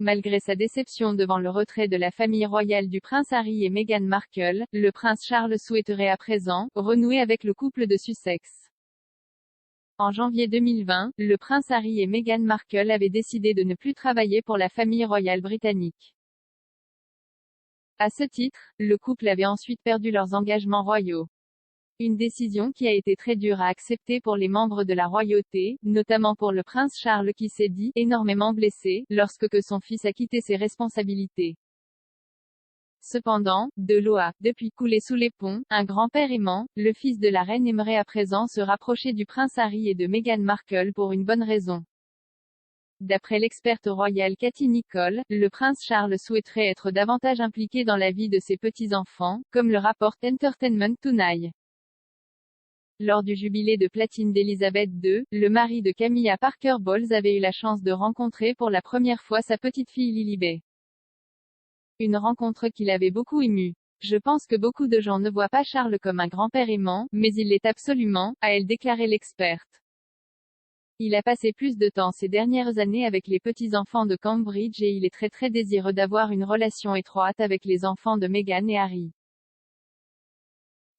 Malgré sa déception devant le retrait de la famille royale du prince Harry et Meghan Markle, le prince Charles souhaiterait à présent renouer avec le couple de Sussex. En janvier 2020, le prince Harry et Meghan Markle avaient décidé de ne plus travailler pour la famille royale britannique. À ce titre, le couple avait ensuite perdu leurs engagements royaux. Une décision qui a été très dure à accepter pour les membres de la royauté, notamment pour le prince Charles qui s'est dit « énormément blessé » lorsque son fils a quitté ses responsabilités. Cependant, de l'eau a, depuis, coulé sous les ponts, un grand-père aimant, le fils de la reine aimerait à présent se rapprocher du prince Harry et de Meghan Markle pour une bonne raison. D'après l'experte royale Katie Nicholl, le prince Charles souhaiterait être davantage impliqué dans la vie de ses petits-enfants, comme le rapporte Entertainment Tonight. Lors du jubilé de platine d'Elizabeth II, le mari de Camilla Parker Bowles avait eu la chance de rencontrer pour la première fois sa petite-fille Lilibet. Une rencontre qui l'avait beaucoup émue. Je pense que beaucoup de gens ne voient pas Charles comme un grand-père aimant, mais il l'est absolument, a-elle déclaré l'experte. Il a passé plus de temps ces dernières années avec les petits-enfants de Cambridge et il est très désireux d'avoir une relation étroite avec les enfants de Meghan et Harry.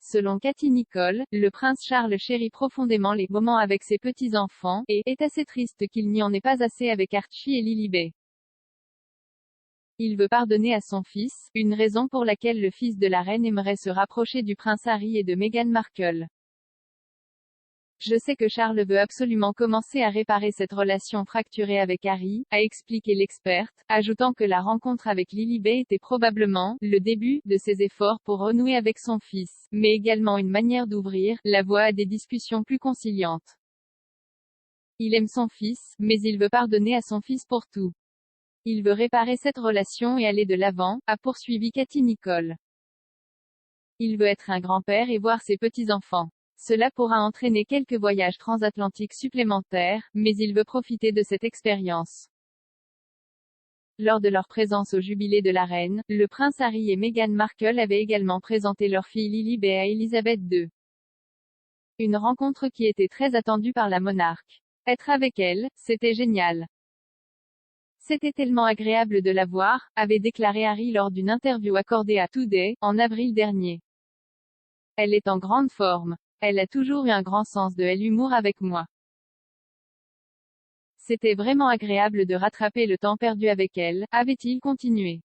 Selon Katie Nicholl, le prince Charles chérit profondément les moments avec ses petits-enfants, et est assez triste qu'il n'y en ait pas assez avec Archie et Lilibet. Il veut pardonner à son fils, une raison pour laquelle le fils de la reine aimerait se rapprocher du prince Harry et de Meghan Markle. Je sais que Charles veut absolument commencer à réparer cette relation fracturée avec Harry, a expliqué l'experte, ajoutant que la rencontre avec Lilibet était probablement le début de ses efforts pour renouer avec son fils, mais également une manière d'ouvrir la voie à des discussions plus conciliantes. Il aime son fils, mais il veut pardonner à son fils pour tout. Il veut réparer cette relation et aller de l'avant, a poursuivi Katie Nicholl. Il veut être un grand-père et voir ses petits-enfants. Cela pourra entraîner quelques voyages transatlantiques supplémentaires, mais il veut profiter de cette expérience. Lors de leur présence au jubilé de la reine, le prince Harry et Meghan Markle avaient également présenté leur fille Lilibet à Elizabeth II. Une rencontre qui était très attendue par la monarque. Être avec elle, c'était génial. C'était tellement agréable de la voir, avait déclaré Harry lors d'une interview accordée à Today, en avril dernier. Elle est en grande forme. Elle a toujours eu un grand sens de l'humour avec moi. C'était vraiment agréable de rattraper le temps perdu avec elle, avait-il continué.